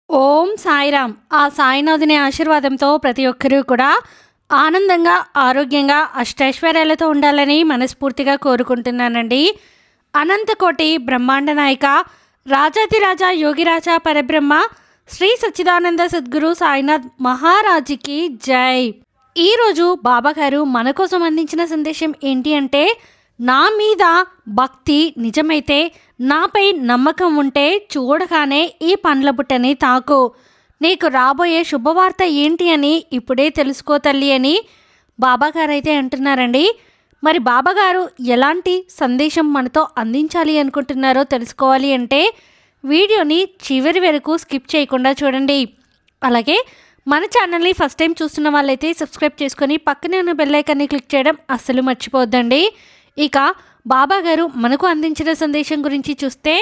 ఓం సాయిరామ్. ఆ సాయినాథుని ఆశీర్వాదంతో ప్రతి ఒక్కరూ కూడా ఆనందంగా, ఆరోగ్యంగా, అష్టైశ్వర్యాలతో ఉండాలని మనస్ఫూర్తిగా కోరుకుంటున్నానండి. అనంతకోటి బ్రహ్మాండ నాయక, రాజాధిరాజ యోగిరాజా పరబ్రహ్మ శ్రీ సచ్చిదానంద సద్గురు సాయినాథ్ మహారాజుకి జై. ఈరోజు బాబాగారు మన కోసం అందించిన సందేశం ఏంటి అంటే, నా మీద భక్తి నిజమైతే, నాపై నమ్మకం ఉంటే చూడగానే ఈ పండ్ల బుట్టని తాకు. నీకు రాబోయే శుభవార్త ఏంటి అని ఇప్పుడే తెలుసుకో తల్లి అని బాబాగారు అయితే అంటున్నారండి. మరి బాబాగారు ఎలాంటి సందేశం మనతో అందించాలి అనుకుంటున్నారో తెలుసుకోవాలి అంటే వీడియోని చివరి వరకు స్కిప్ చేయకుండా చూడండి. అలాగే మన ఛానల్ని ఫస్ట్ టైం చూస్తున్న వాళ్ళైతే సబ్స్క్రైబ్ చేసుకొని పక్కనే ఉన్న బెల్ ఐకాన్ని క్లిక్ చేయడం అస్సలు మర్చిపోవద్దండి. ఇక బాబాగారు మనకు అందించిన సందేశం గురించి చూస్తే,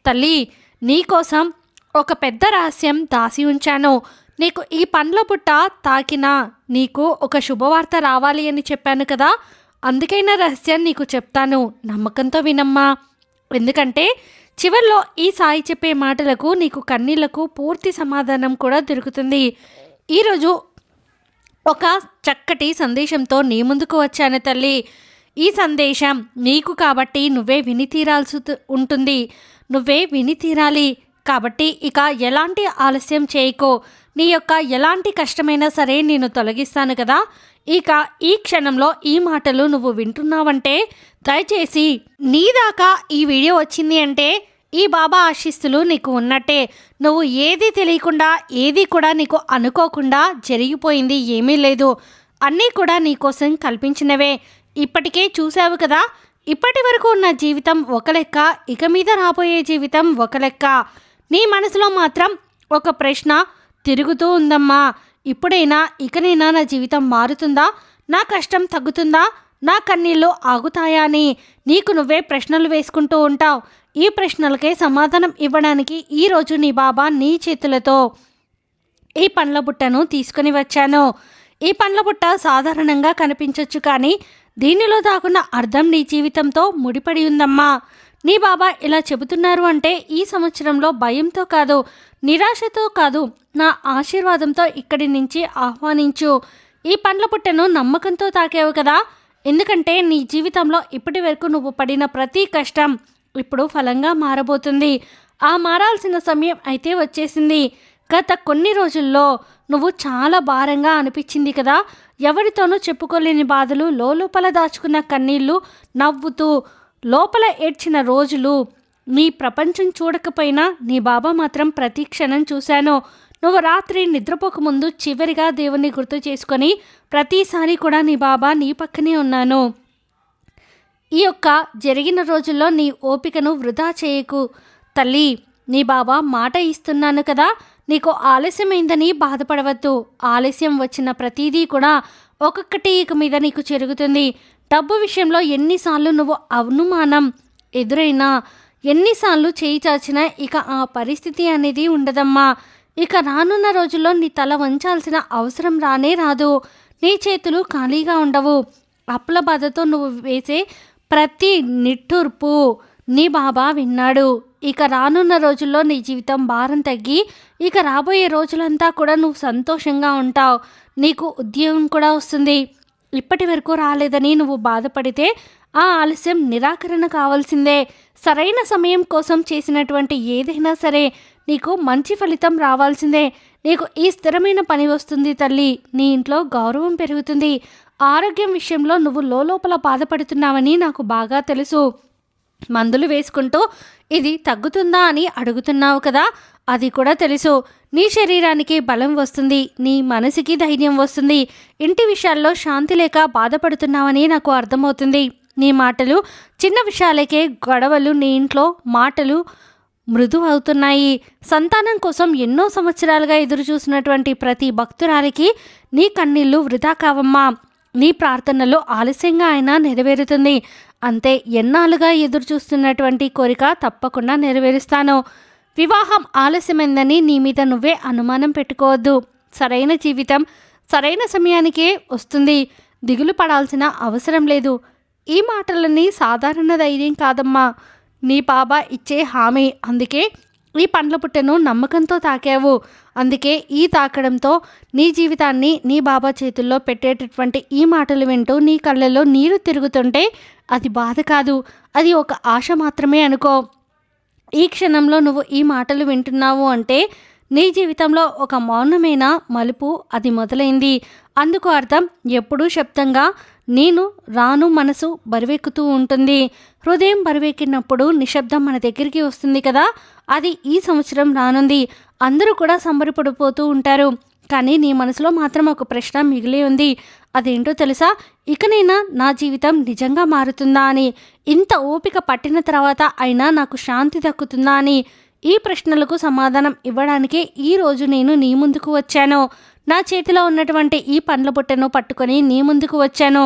తల్లి నీకోసం ఒక పెద్ద రహస్యం దాసి ఉంచాను. నీకు ఈ పండ్ల పుట్ట తాకినా నీకు ఒక శుభవార్త రావాలి అని చెప్పాను కదా, అందుకైనా రహస్యం నీకు చెప్తాను, నమ్మకంతో వినమ్మా. ఎందుకంటే చివరిలో ఈ సాయి చెప్పే మాటలకు నీకు కన్నీళ్లకు పూర్తి సమాధానం కూడా దొరుకుతుంది. ఈరోజు ఒక చక్కటి సందేశంతో నీ ముందుకు వచ్చాను తల్లి. ఈ సందేశం నీకు కాబట్టి నువ్వే విని తీరాల్సి ఉంటుంది. నువ్వే విని తీరాలి కాబట్టి ఇక ఎలాంటి ఆలస్యం చేయకో. నీ యొక్క ఎలాంటి కష్టమైనా సరే నేను తొలగిస్తాను కదా. ఇక ఈ క్షణంలో ఈ మాటలు నువ్వు వింటున్నావంటే దయచేసి నీ దాకా ఈ వీడియో వచ్చింది అంటే ఈ బాబా ఆశీస్సులు నీకు ఉన్నట్టే. నువ్వు ఏది తెలియకుండా, ఏది కూడా నీకు అనుకోకుండా జరిగిపోయింది ఏమీ లేదు. అన్నీ కూడా నీకోసం కల్పించినవే. ఇప్పటికే చూసావు కదా, ఇప్పటి వరకు ఉన్న జీవితం ఒక లెక్క, ఇక మీద రాబోయే జీవితం ఒక లెక్క. నీ మనసులో మాత్రం ఒక ప్రశ్న తిరుగుతూ ఉందమ్మా. ఇప్పుడైనా ఇకనైనా నా జీవితం మారుతుందా, నా కష్టం తగ్గుతుందా, నా కన్నీళ్ళు ఆగుతాయా అని నీకు నువ్వే ప్రశ్నలు వేసుకుంటూ ఉంటావు. ఈ ప్రశ్నలకే సమాధానం ఇవ్వడానికి ఈరోజు నీ బాబా నీ చేతులతో ఈ పండ్ల బుట్టను తీసుకొని వచ్చాను. ఈ పండ్ల బుట్ట సాధారణంగా కనిపించవచ్చు, కానీ దీనిలో దాగున్న అర్థం నీ జీవితంతో ముడిపడి ఉందమ్మా. నీ బాబా ఇలా చెబుతున్నారు అంటే ఈ సంవత్సరంలో భయంతో కాదు, నిరాశతో కాదు, నా ఆశీర్వాదంతో ఇక్కడి నుంచి ఆహ్వానించు. ఈ పండ్ల పుట్టను నమ్మకంతో తాకావు కదా, ఎందుకంటే నీ జీవితంలో ఇప్పటి వరకు నువ్వు పడిన ప్రతి కష్టం ఇప్పుడు ఫలంగా మారబోతుంది. ఆ మారాల్సిన సమయం అయితే వచ్చేసింది. గత కొన్ని రోజుల్లో నువ్వు చాలా భారంగా అనిపించింది కదా, ఎవరితోనూ చెప్పుకోలేని బాధలు, లోపల దాచుకున్న కన్నీళ్ళు, నవ్వుతూ లోపల ఏడ్చిన రోజులు. నీ ప్రపంచం చూడకపోయినా నీ బాబా మాత్రం ప్రతి క్షణం చూశాను. నువ్వు రాత్రి నిద్రపోకముందు చివరిగా దేవుణ్ణి గుర్తు చేసుకొని ప్రతిసారి కూడా నీ బాబా నీ పక్కనే ఉన్నాను. ఈ యొక్క జరిగిన రోజుల్లో నీ ఓపికను వృధా చేయకు తల్లి. నీ బాబా మాట ఇస్తున్నాను కదా, నీకు ఆలస్యమైందని బాధపడవద్దు. ఆలస్యం వచ్చిన ప్రతిదీ కూడా ఒక్కొక్కటి ఇక మీద నీకు జరుగుతుంది. డబ్బు విషయంలో ఎన్నిసార్లు నువ్వు అనుమానం ఎదురైనా, ఎన్నిసార్లు చేయి చాచినా ఇక ఆ పరిస్థితి అనేది ఉండదమ్మా. ఇక రానున్న రోజుల్లో నీ తల వంచాల్సిన అవసరం రానే రాదు. నీ చేతులు ఖాళీగా ఉండవు. అప్పుల బాధతో నువ్వు వేసే ప్రతి నిట్టూర్పు నీ బాబా విన్నాడు. ఇక రానున్న రోజుల్లో నీ జీవితం భారం తగ్గి ఇక రాబోయే రోజులంతా కూడా నువ్వు సంతోషంగా ఉంటావు. నీకు ఉద్యోగం కూడా వస్తుంది. ఇప్పటి వరకు రాలేదని నువ్వు బాధపడితే ఆ ఆలస్యం నిరాకరణ కావాల్సిందే. సరైన సమయం కోసం చేసినటువంటి ఏదైనా సరే నీకు మంచి ఫలితం రావాల్సిందే. నీకు ఈ స్థిరమైన పని వస్తుంది తల్లి. నీ ఇంట్లో గౌరవం పెరుగుతుంది. ఆరోగ్యం విషయంలో నువ్వు లోపల బాధపడుతున్నావని నాకు బాగా తెలుసు. మందులు వేసుకుంటూ ఇది తగ్గుతుందా అని అడుగుతున్నావు కదా, అది కూడా తెలుసు. నీ శరీరానికి బలం వస్తుంది, నీ మనసుకి ధైర్యం వస్తుంది. ఇంటి విషయాల్లో శాంతి లేక బాధపడుతున్నావని నాకు అర్థమవుతుంది. నీ మాటలు చిన్న విషయాలకే గొడవలు, నీ ఇంట్లో మాటలు మృదు అవుతున్నాయి. సంతానం కోసం ఎన్నో సంవత్సరాలుగా ఎదురు చూసినటువంటి ప్రతి భక్తురాలికి నీ కన్నీళ్ళు వృధా కావమ్మా. నీ ప్రార్థనలు ఆలస్యంగా అయినా నెరవేరుతుంది. అంతే, ఎన్నాళ్ళుగా ఎదురు చూస్తున్నటువంటి కోరిక తప్పకుండా నెరవేరుస్తాను. వివాహం ఆలస్యమైందని నీ మీద నువ్వే అనుమానం పెట్టుకోవద్దు. సరైన జీవితం సరైన సమయానికే వస్తుంది. దిగులు పడాల్సిన అవసరం లేదు. ఈ మాటలన్నీ సాధారణ ధైర్యం కాదమ్మా, నీ బాబా ఇచ్చే హామీ. అందుకే ఈ పండ్ల పుట్టెను నమ్మకంతో తాకావు. అందుకే ఈ తాకడంతో నీ జీవితాన్ని నీ బాబా చేతుల్లో పెట్టేటటువంటి ఈ మాటలు వింటూ నీ కళ్ళల్లో నీరు తిరుగుతుంటే అది బాధ కాదు, అది ఒక ఆశ మాత్రమే అనుకో. ఈ క్షణంలో నువ్వు ఈ మాటలు వింటున్నావు అంటే నీ జీవితంలో ఒక మౌనమైన మలుపు అది మొదలైంది. అందుకు అర్థం ఎప్పుడూ శబ్దంగా నేను రాను మనసు బరువెక్కుతూ ఉంటుంది. హృదయం బరువెక్కినప్పుడు నిశ్శబ్దం మన దగ్గరికి వస్తుంది కదా, అది ఈ సంవత్సరం రానుంది. అందరూ కూడా సంబరపడిపోతూ ఉంటారు, కానీ నీ మనసులో మాత్రం ఒక ప్రశ్న మిగిలి ఉంది. అదేంటో తెలుసా? ఇకనైనా నా జీవితం నిజంగా మారుతుందా అని. ఇంత ఓపిక పట్టిన తర్వాత అయినా నాకు శాంతి దక్కుతుందా అని. ఈ ప్రశ్నలకు సమాధానం ఇవ్వడానికే ఈరోజు నేను నీ ముందుకు వచ్చాను. నా చేతిలో ఉన్నటువంటి ఈ పండ్ల బుట్టెను పట్టుకొని నీ ముందుకు వచ్చాను.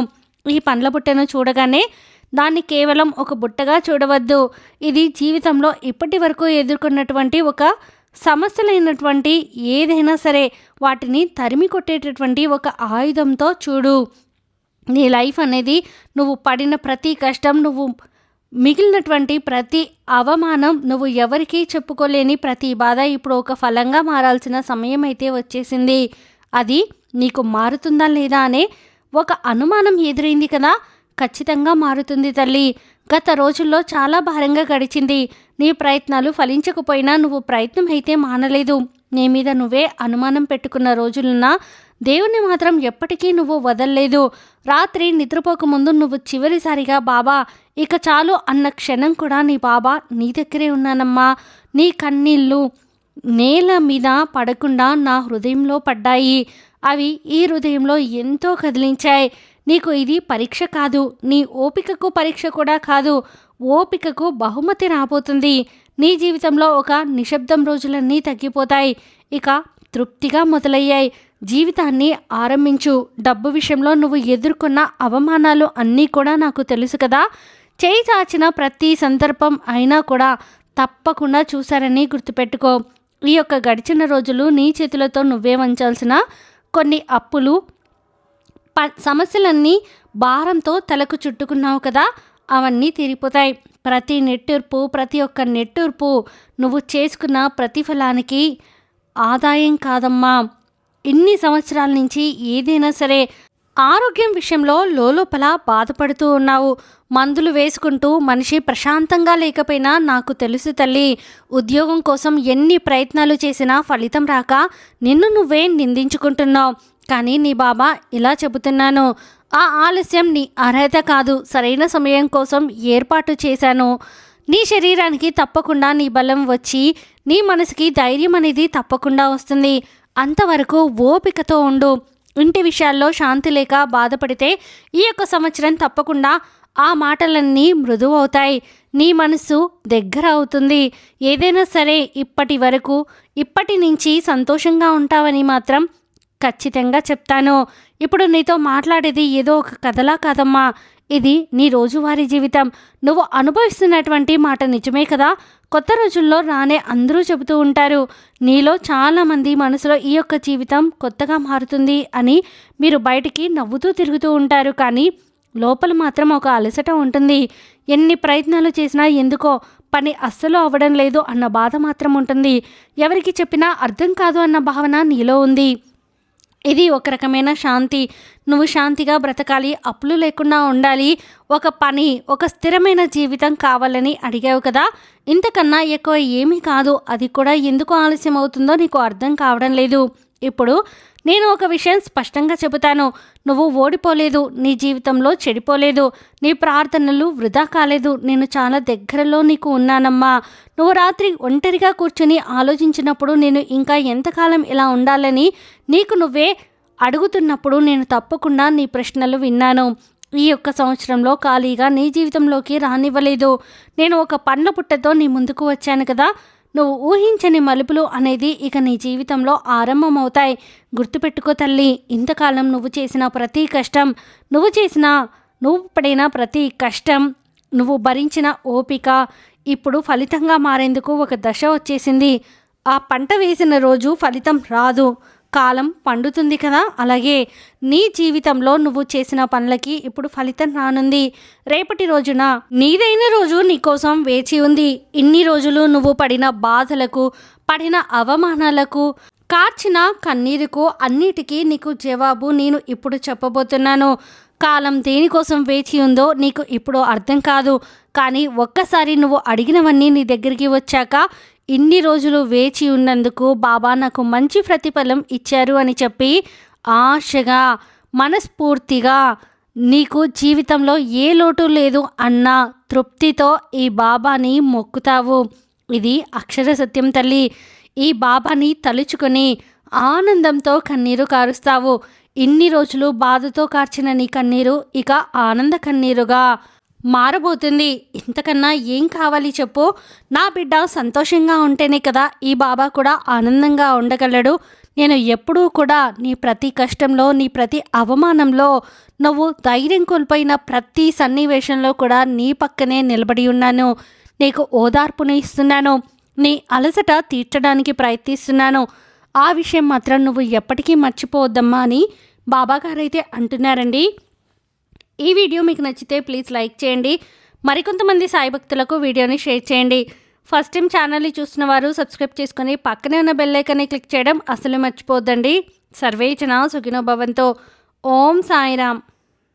ఈ పండ్ల బుట్టెను చూడగానే దాన్ని కేవలం ఒక బుట్టగా చూడవద్దు. ఇది జీవితంలో ఇప్పటి వరకు ఎదుర్కొన్నటువంటి ఒక సమస్యలైనటువంటి ఏదైనా సరే వాటిని తరిమి కొట్టేటటువంటి ఒక ఆయుధంతో చూడు. నీ లైఫ్ అనేది నువ్వు పడిన ప్రతి కష్టం, నువ్వు మిగిలినటువంటి ప్రతి అవమానం, నువ్వు ఎవరికీ చెప్పుకోలేని ప్రతి బాధ ఇప్పుడు ఒక ఫలంగా మారాల్సిన సమయం అయితే వచ్చేసింది. అది నీకు మారుతుందా లేదా అనే ఒక అనుమానం ఎదురైంది కదా, ఖచ్చితంగా మారుతుంది తల్లి. గత రోజుల్లో చాలా భారంగా గడిచింది. నీ ప్రయత్నాలు ఫలించకపోయినా నువ్వు ప్రయత్నం అయితే మానలేదు. నీ మీద నువ్వే అనుమానం పెట్టుకున్న రోజులున్నా దేవుణ్ణి మాత్రం ఎప్పటికీ నువ్వు వదల్లేదు. రాత్రి నిద్రపోకముందు నువ్వు చివరిసారిగా బాబా ఇక చాలు అన్న క్షణం కూడా నీ బాబా నీ దగ్గరే ఉన్నానమ్మా. నీ కన్నీళ్ళు నేల మీద పడకుండా నా హృదయంలో పడ్డాయి. అవి ఈ హృదయంలో ఎంతో కదిలించాయి. నీకు ఇది పరీక్ష కాదు, నీ ఓపికకు పరీక్ష కూడా కాదు, ఓపికకు బహుమతి రాబోతుంది. నీ జీవితంలో ఒక నిశ్శబ్దం రోజులన్నీ తగ్గిపోతాయి, ఇక తృప్తిగా మొదలయ్యాయి. జీవితాన్ని ఆరంభించు. డబ్బు విషయంలో నువ్వు ఎదుర్కొన్న అవమానాలు అన్నీ కూడా నాకు తెలుసు కదా. చేయి చాచిన ప్రతి సందర్భం అయినా కూడా తప్పకుండా చూశారని గుర్తుపెట్టుకో. ఈ యొక్క గడిచిన రోజులు నీ చేతులతో నువ్వే వంచాల్సిన కొన్ని అప్పులు, సమస్యలన్నీ భారంతో తలకు చుట్టుకున్నావు కదా, అవన్నీ తీరిపోతాయి. ప్రతి ఒక్క నెట్టూర్పు నువ్వు చేసుకున్న ప్రతిఫలానికి ఆదాయం కాదమ్మా. ఇన్ని సంవత్సరాల నుంచి ఏదైనా సరే ఆరోగ్యం విషయంలో లోపల బాధపడుతూ ఉన్నావు. మందులు వేసుకుంటూ మనిషి ప్రశాంతంగా లేకపోయినా నాకు తెలుసు తల్లి. ఉద్యోగం కోసం ఎన్ని ప్రయత్నాలు చేసినా ఫలితం రాక నిన్ను నువ్వే నిందించుకుంటున్నావు. కానీ నీ బాబా ఇలా చెబుతున్నాను, ఆ ఆలస్యం నీ అర్హత కాదు, సరైన సమయం కోసం ఏర్పాటు చేశాను. నీ శరీరానికి తప్పకుండా నీ బలం వచ్చి నీ మనసుకి ధైర్యం అనేది తప్పకుండా వస్తుంది. అంతవరకు ఓపికతో ఉండు. ఇంటి విషయాల్లో శాంతి లేక బాధపడితే ఈ యొక్క సంవత్సరం తప్పకుండా ఆ మాటలన్నీ మృదువవుతాయి. నీ మనసు దగ్గర అవుతుంది. ఏదైనా సరే ఇప్పటి నుంచి సంతోషంగా ఉంటావని మాత్రం ఖచ్చితంగా చెప్తాను. ఇప్పుడు నీతో మాట్లాడేది ఏదో ఒక కథలా కాదమ్మా, ఇది నీ రోజువారీ జీవితం. నువ్వు అనుభవిస్తున్నటువంటి మాట నిజమే కదా. కొత్త రోజుల్లో రానే అందరూ చెబుతూ ఉంటారు. నీలో చాలామంది మనసులో ఈ యొక్క జీవితం కొత్తగా మారుతుంది అని మీరు బయటికి నవ్వుతూ తిరుగుతూ ఉంటారు, కానీ లోపల మాత్రం ఒక అలసట ఉంటుంది. ఎన్ని ప్రయత్నాలు చేసినా ఎందుకో పని అస్సలు అవ్వడం లేదు అన్న బాధ మాత్రం ఉంటుంది. ఎవరికి చెప్పినా అర్థం కాదు అన్న భావన నీలో ఉంది. ఇది ఒక రకమైన శాంతి. నువ్వు శాంతిగా బ్రతకాలి, అప్పులు లేకుండా ఉండాలి, ఒక స్థిరమైన జీవితం కావాలని అడిగావు కదా. ఇంతకన్నా ఎక్కువ ఏమీ కాదు. అది కూడా ఎందుకు ఆలస్యం అవుతుందో నీకు అర్థం కావడం లేదు. ఇప్పుడు నేను ఒక విషయం స్పష్టంగా చెబుతాను. నువ్వు ఓడిపోలేదు, నీ జీవితంలో చెడిపోలేదు, నీ ప్రార్థనలు వృధా కాలేదు. నేను చాలా దగ్గరలో నీకు ఉన్నానమ్మా. నువ్వు రాత్రి ఒంటరిగా కూర్చొని ఆలోచించినప్పుడు, నేను ఇంకా ఎంతకాలం ఇలా ఉండాలని నీకు నువ్వే అడుగుతున్నప్పుడు నేను తప్పకుండా నీ ప్రశ్నలు విన్నాను. ఈ యొక్క సంవత్సరంలో ఖాళీగా నీ జీవితంలోకి రానివ్వలేదు. నేను ఒక పండ్ల పుట్టతో నీ ముందుకు వచ్చాను కదా. నువ్వు ఊహించని మలుపులు అనేది ఇక నీ జీవితంలో ఆరంభమవుతాయి. గుర్తుపెట్టుకో తల్లి, ఇంతకాలం నువ్వు చేసిన ప్రతి కష్టం, నువ్వు పడిన ప్రతి కష్టం, నువ్వు భరించిన ఓపిక ఇప్పుడు ఫలితంగా మారేందుకు ఒక దశ వచ్చేసింది. ఆ పంట వేసిన రోజు ఫలితం రాదు, కాలం పండుతుంది కదా, అలాగే నీ జీవితంలో నువ్వు చేసిన పనులకి ఇప్పుడు ఫలితం రానుంది. రేపటి రోజున నీదైన రోజు నీకోసం వేచి ఉంది. ఇన్ని రోజులు నువ్వు పడిన బాధలకు, పడిన అవమానాలకు, కార్చిన కన్నీరుకు అన్నిటికీ నీకు జవాబు నేను ఇప్పుడు చెప్పబోతున్నాను. కాలం దేనికోసం వేచి ఉందో నీకు ఇప్పుడు అర్థం కాదు, కానీ ఒక్కసారి నువ్వు అడిగినవన్నీ నీ దగ్గరికి వచ్చాక ఇన్ని రోజులు వేచి ఉన్నందుకు బాబా నాకు మంచి ప్రతిఫలం ఇచ్చారు అని చెప్పి ఆశగా, మనస్ఫూర్తిగా నీకు జీవితంలో ఏ లోటు లేదు అన్న తృప్తితో ఈ బాబాని మొక్కుతావు. ఇది అక్షర సత్యం తల్లి. ఈ బాబాని తలుచుకొని ఆనందంతో కన్నీరు కారుస్తావు. ఇన్ని రోజులు బాధతో కార్చిన నీ కన్నీరు ఇక ఆనంద కన్నీరుగా మారబోతుంది. ఇంతకన్నా ఏం కావాలి చెప్పు? నా బిడ్డ సంతోషంగా ఉంటేనే కదా ఈ బాబా కూడా ఆనందంగా ఉండగలడు. నేను ఎప్పుడూ కూడా నీ ప్రతి కష్టంలో, నీ ప్రతి అవమానంలో, నువ్వు ధైర్యం కోల్పోయిన ప్రతి సన్నివేశంలో కూడా నీ పక్కనే నిలబడి ఉన్నాను. నీకు ఓదార్పును ఇస్తున్నాను. నీ అలసట తీర్చడానికి ప్రయత్నిస్తున్నాను. ఆ విషయం మాత్రం నువ్వు ఎప్పటికీ మర్చిపోవద్దమ్మా అని బాబాగారైతే అంటున్నారండి. ఈ వీడియో మీకు నచ్చితే ప్లీజ్ లైక్ చేయండి. మరికొంతమంది సాయి భక్తులకు వీడియోని షేర్ చేయండి. ఫస్ట్ టైం ఛానల్ని చూస్తున్న వారు సబ్స్క్రైబ్ చేసుకొని పక్కనే ఉన్న బెల్ ఐకాన్ని క్లిక్ చేయడం అసలు మర్చిపోద్దండి. సర్వే జనా సుఖినో భవంతో. ఓం సాయిరామ్.